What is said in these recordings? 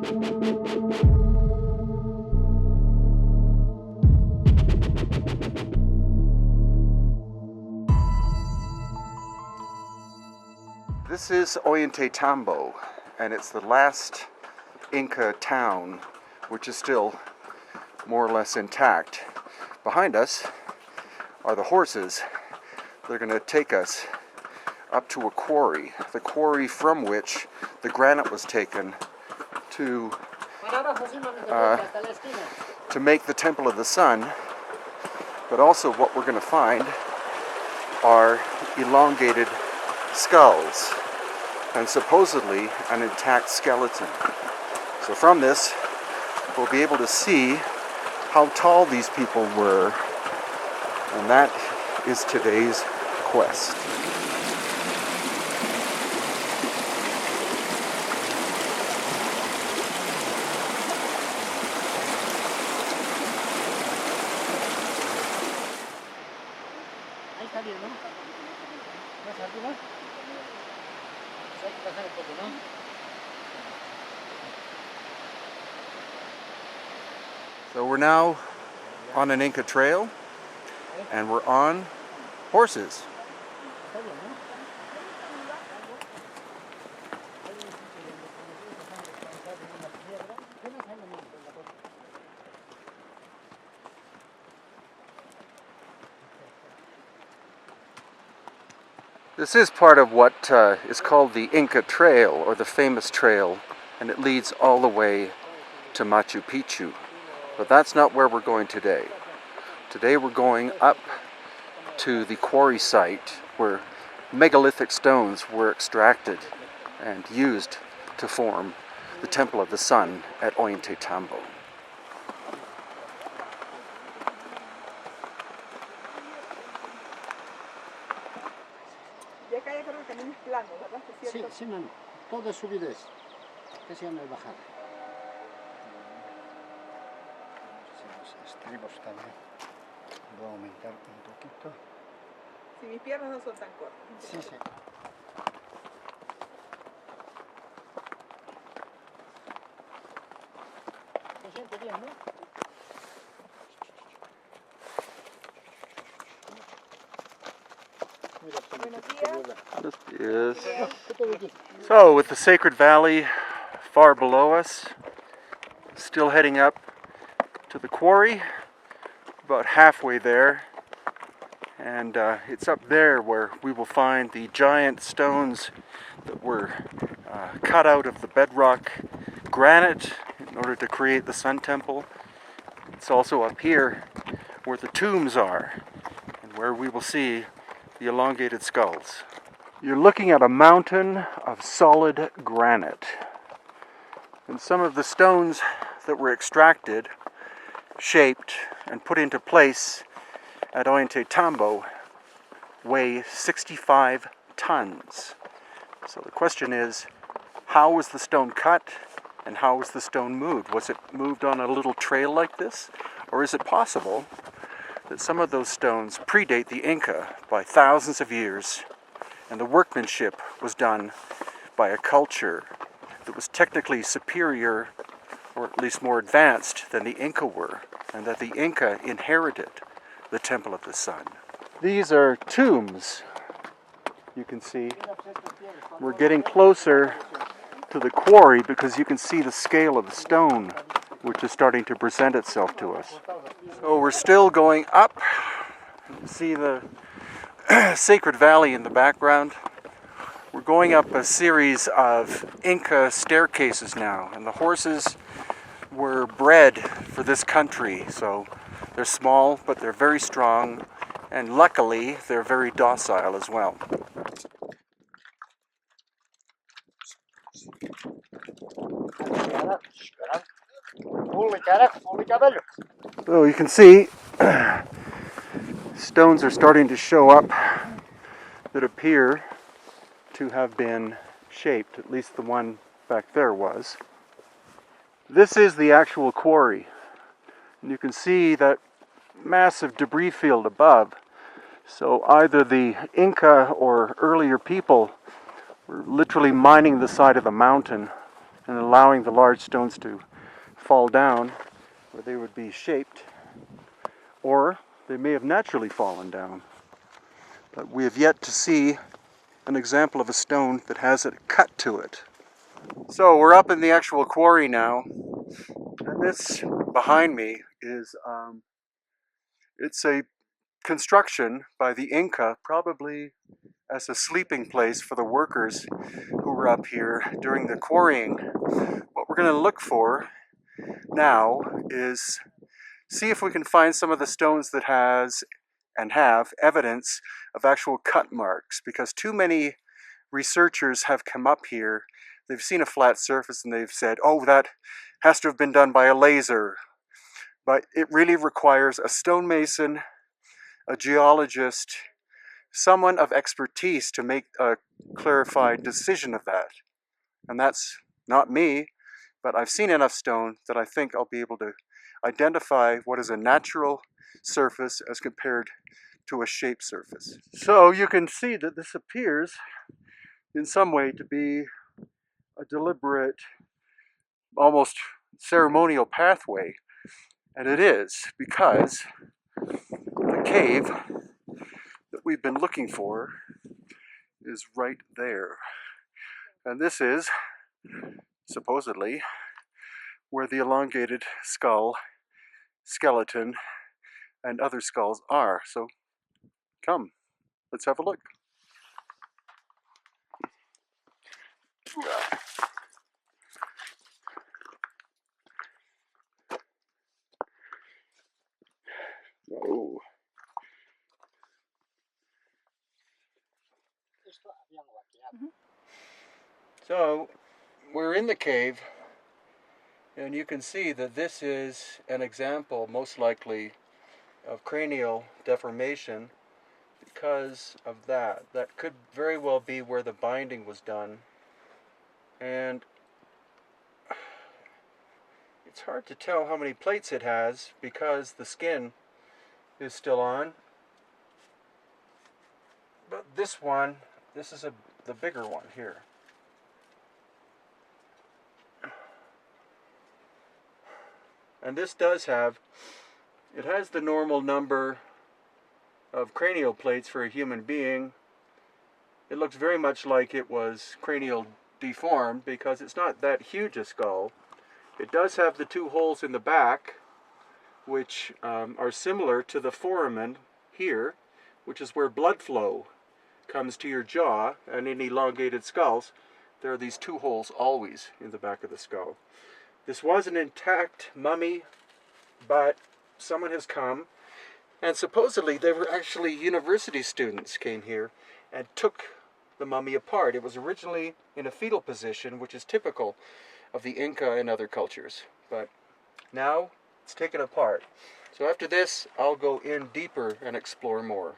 This is Ollantaytambo, and it's the last Inca town which is still more or less intact. Behind us are the horses. They're going to take us up to a quarry, the quarry from which the granite was taken to make the Temple of the Sun. But also what we're going to find are elongated skulls and supposedly an intact skeleton. So from this, we'll be able to see how tall these people were, and that is today's quest. So we're now on an Inca trail, and we're on horses. This is part of what is called the Inca Trail, or the famous trail, and it leads all the way to Machu Picchu. But that's not where we're going today. Today we're going up to the quarry site where megalithic stones were extracted and used to form the Temple of the Sun at Ollantaytambo. Sí, sí, mano. Todo es subidez. Que sea no hay bajada. Los estribos también. Voy a aumentar un poquito. Si mis piernas no son tan cortas. Sí, sí. Se siente bien, ¿no? Yes. So, with the Sacred Valley far below us, still heading up to the quarry, about halfway there, and it's up there where we will find the giant stones that were cut out of the bedrock granite in order to create the Sun Temple. It's also up here where the tombs are, and where we will see the elongated skulls. You're looking at a mountain of solid granite, and some of the stones that were extracted, shaped, and put into place at Ollantaytambo weigh 65 tons. So the question is, how was the stone cut and how was the stone moved? Was it moved on a little trail like this? Or is it possible that some of those stones predate the Inca by thousands of years, and the workmanship was done by a culture that was technically superior, or at least more advanced than the Inca were, and that the Inca inherited the Temple of the Sun? These are tombs, you can see. We're getting closer to the quarry because you can see the scale of the stone, which is starting to present itself to us. So we're still going up. You see the Sacred Valley in the background. We're going up a series of Inca staircases now, and the horses were bred for this country, so they're small, but they're very strong, and luckily they're very docile as well. So you can see stones are starting to show up that appear to have been shaped, at least the one back there was. This is the actual quarry, and you can see that massive debris field above. So either the Inca or earlier people were literally mining the side of the mountain and allowing the large stones to fall down where they would be shaped, or they may have naturally fallen down. But we have yet to see an example of a stone that has a cut to it. So we're up in the actual quarry now, and this behind me is it's a construction by the Inca, probably as a sleeping place for the workers who were up here during the quarrying. What we're going to look for now is see if we can find some of the stones that has and have evidence of actual cut marks, because too many researchers have come up here, they've seen a flat surface and they've said, oh, that has to have been done by a laser. But it really requires a stonemason, a geologist, someone of expertise to make a clarified decision of that. And that's not me, but I've seen enough stone that I think I'll be able to identify what is a natural surface as compared to a shaped surface. So you can see that this appears in some way to be a deliberate, almost ceremonial pathway. And it is, because the cave that we've been looking for is right there. And this is supposedly where the elongated skull, skeleton, and other skulls are. So come, let's have a look. Oh. So we're in the cave, and you can see that this is an example, most likely, of cranial deformation because of that. That could very well be where the binding was done. And it's hard to tell how many plates it has because the skin is still on. But this one, this is the bigger one here. And this does have, it has the normal number of cranial plates for a human being. It looks very much like it was cranial deformed because it's not that huge a skull. It does have the two holes in the back, which are similar to the foramen here, which is where blood flow comes to your jaw. And in elongated skulls, there are these two holes always in the back of the skull. This was an intact mummy, but someone has come, and supposedly they were actually university students came here and took the mummy apart. It was originally in a fetal position, which is typical of the Inca and other cultures, but now it's taken apart. So after this, I'll go in deeper and explore more.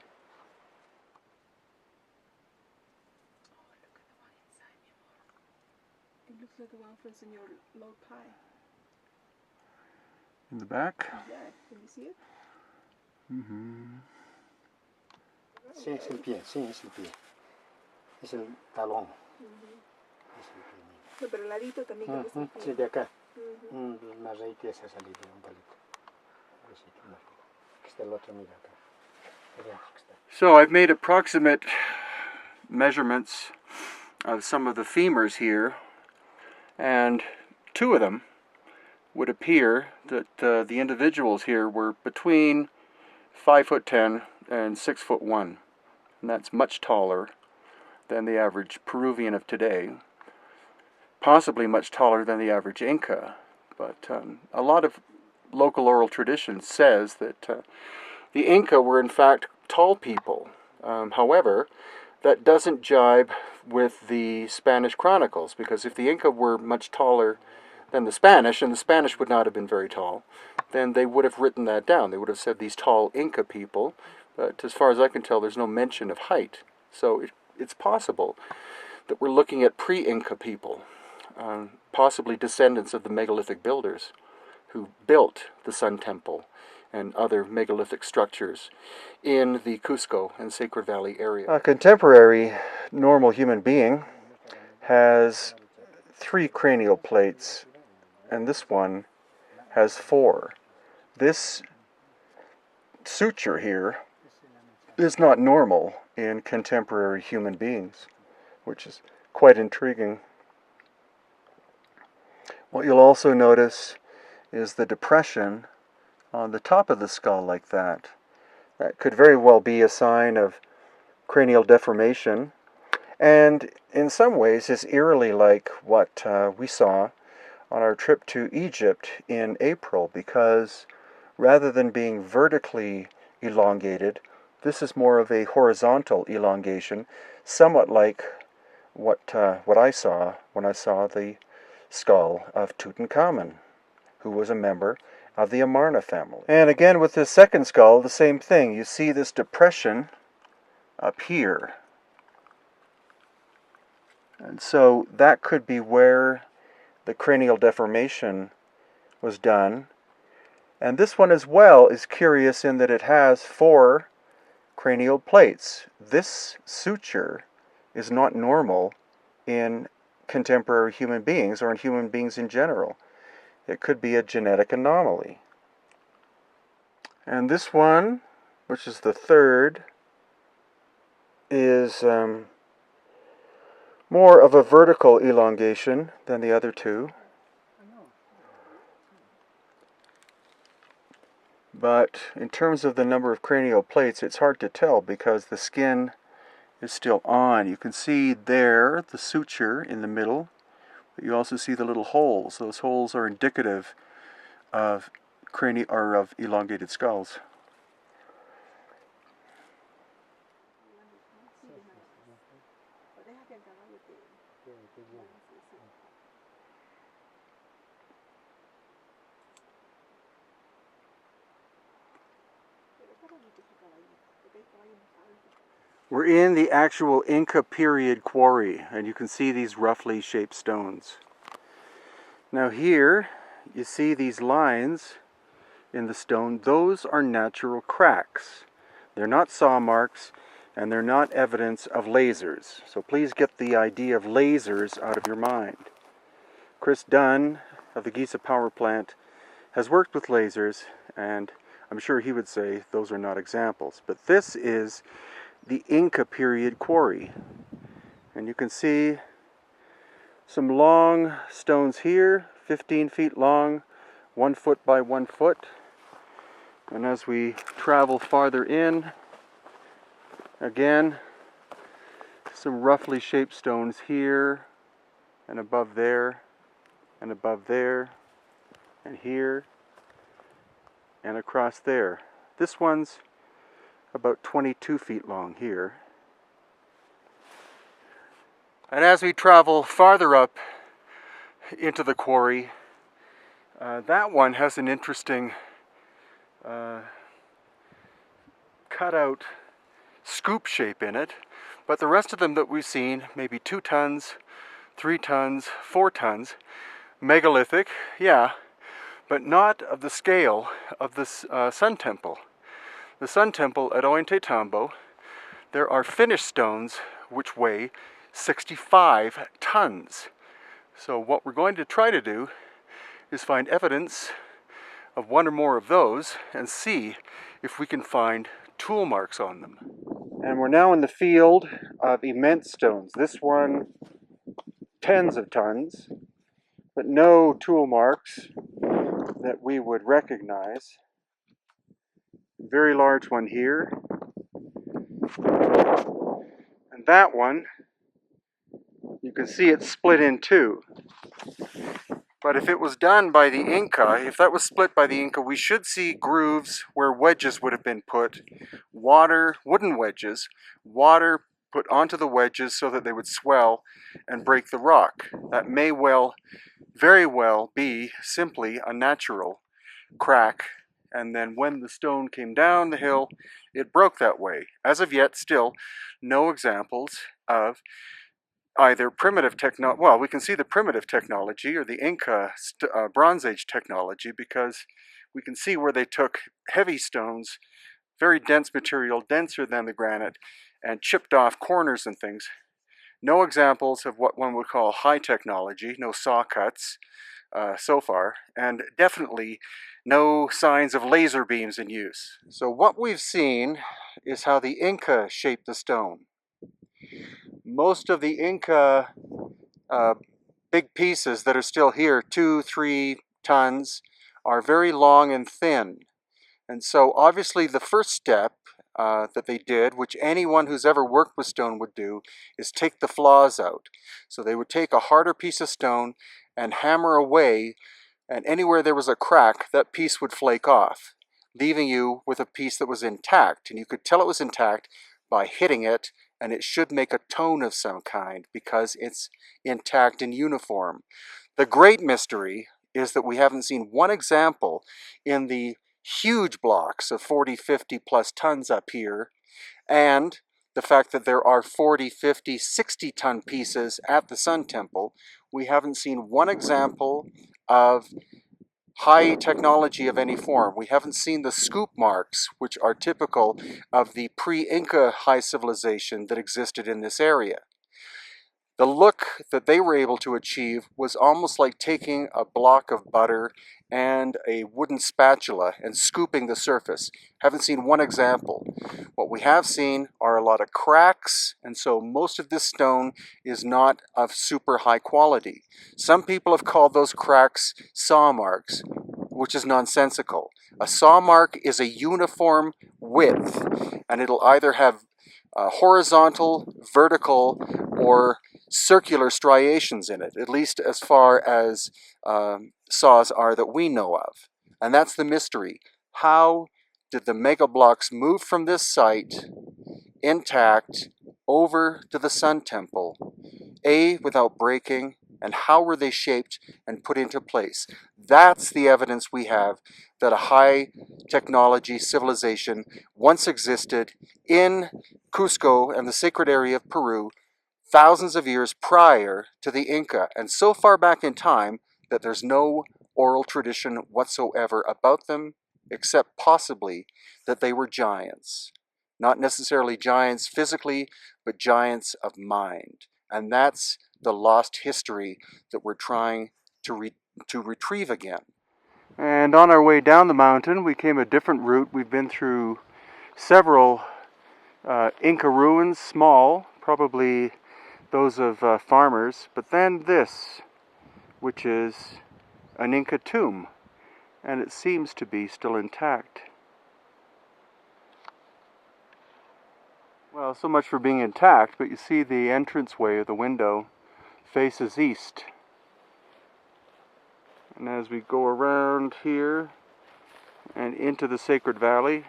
It looks like the one from Senor Lord Pie. In the back? Yeah, can you see it? Mm-hmm. Sí, es el pie, sí, es el pie. Es el talón. Es el pie. No, pero al ladito también creo que es el pie. Sí, de acá. Una raíz que se ha salido un palito. Aquí está el otro, mira acá. So I've made approximate measurements of some of the femurs here, and two of them would appear that the individuals here were between 5'10" and 6'1", and that's much taller than the average Peruvian of today, possibly much taller than the average Inca. But a lot of local oral tradition says that the Inca were in fact tall people. However, that doesn't jibe with the Spanish chronicles, because if the Inca were much taller than the Spanish, and the Spanish would not have been very tall, then they would have written that down. They would have said these tall Inca people, but as far as I can tell, there's no mention of height. So it's possible that we're looking at pre-Inca people, possibly descendants of the megalithic builders who built the Sun Temple and other megalithic structures in the Cusco and Sacred Valley area. A contemporary normal human being has 3 cranial plates, and this one has 4. This suture here is not normal in contemporary human beings, which is quite intriguing. What you'll also notice is the depression on the top of the skull like that. That could very well be a sign of cranial deformation, and in some ways is eerily like what we saw on our trip to Egypt in April, because rather than being vertically elongated, this is more of a horizontal elongation, somewhat like what I saw when I saw the skull of Tutankhamun, who was a member of the Amarna family. And again with this second skull, the same thing. You see this depression up here. And so that could be where the cranial deformation was done. And this one as well is curious in that it has 4 cranial plates. This suture is not normal in contemporary human beings or in human beings in general. It could be a genetic anomaly. And this one, which is the third, is more of a vertical elongation than the other 2. But in terms of the number of cranial plates, it's hard to tell because the skin is still on. You can see there the suture in the middle, but you also see the little holes. Those holes are indicative of of elongated skulls. We're in the actual Inca period quarry, and you can see these roughly shaped stones. Now here, you see these lines in the stone. Those are natural cracks. They're not saw marks, and they're not evidence of lasers. So please get the idea of lasers out of your mind. Chris Dunn of the Giza power plant has worked with lasers, and I'm sure he would say those are not examples. But this is the Inca period quarry. And you can see some long stones here, 15 feet long, 1 foot by 1 foot. And as we travel farther in, again, some roughly shaped stones here, and above there, and above there, and here, and across there. This one's about 22 feet long here. And as we travel farther up into the quarry, that one has an interesting cutout scoop shape in it, but the rest of them that we've seen, maybe 2 tons, 3 tons, 4 tons, megalithic, yeah, but not of the scale of this Sun Temple. The Sun Temple at Ollantaytambo, there are finished stones which weigh 65 tons. So what we're going to try to do is find evidence of 1 or more of those and see if we can find tool marks on them. And we're now in the field of immense stones. This one, tens of tons, but no tool marks that we would recognize. Very large one here. And that one, you can see it's split in 2. But if it was done by the Inca, if that was split by the Inca, we should see grooves where wedges would have been put, wooden wedges, water put onto the wedges so that they would swell and break the rock. That may very well be simply a natural crack, and then when the stone came down the hill, it broke that way. As of yet, still no examples of either primitive technology. Well, we can see the primitive technology or the Inca Bronze Age technology, because we can see where they took heavy stones, very dense material, denser than the granite, and chipped off corners and things. No examples of what one would call high technology, no saw cuts so far, and definitely no signs of laser beams in use. So what we've seen is how the Inca shaped the stone. Most of the Inca big pieces that are still here, 2-3 tons, are very long and thin. And so obviously the first step that they did, which anyone who's ever worked with stone would do, is take the flaws out. So they would take a harder piece of stone and hammer away, and anywhere there was a crack, that piece would flake off, leaving you with a piece that was intact. And you could tell it was intact by hitting it, and it should make a tone of some kind because it's intact and uniform. The great mystery is that we haven't seen one example in the huge blocks of 40, 50 plus tons up here, and the fact that there are 40, 50, 60 ton pieces at the Sun Temple. We haven't seen one example of high technology of any form. We haven't seen the scoop marks, which are typical of the pre-Inca high civilization that existed in this area. The look that they were able to achieve was almost like taking a block of butter and a wooden spatula and scooping the surface. Haven't seen one example. What we have seen are a lot of cracks, and so most of this stone is not of super high quality. Some people have called those cracks saw marks, which is nonsensical. A saw mark is a uniform width, and it'll either have horizontal, vertical, or circular striations in it, at least as far as saws are that we know of. And that's the mystery. How did the mega blocks move from this site intact over to the Sun Temple, A, without breaking, and how were they shaped and put into place? That's the evidence we have that a high technology civilization once existed in Cusco and the sacred area of Peru thousands of years prior to the Inca, and so far back in time that there's no oral tradition whatsoever about them, except possibly that they were giants. Not necessarily giants physically, but giants of mind. And that's the lost history that we're trying to retrieve again. And on our way down the mountain, we came a different route. We've been through several Inca ruins, small, probably those of farmers, but then this, which is an Inca tomb, and it seems to be still intact. Well, so much for being intact, but you see the entranceway of the window faces east. And as we go around here and into the Sacred Valley,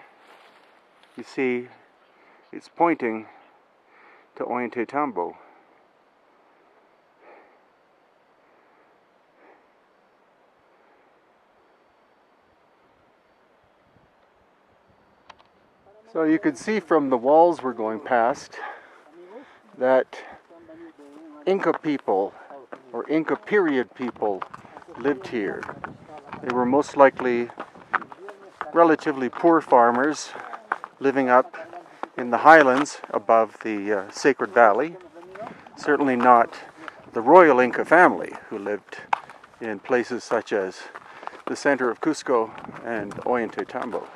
you see it's pointing to Ollantaytambo. So you can see from the walls we're going past that Inca people, or Inca period people, lived here. They were most likely relatively poor farmers living up in the highlands above the Sacred Valley. Certainly not the royal Inca family who lived in places such as the center of Cusco and Ollantaytambo.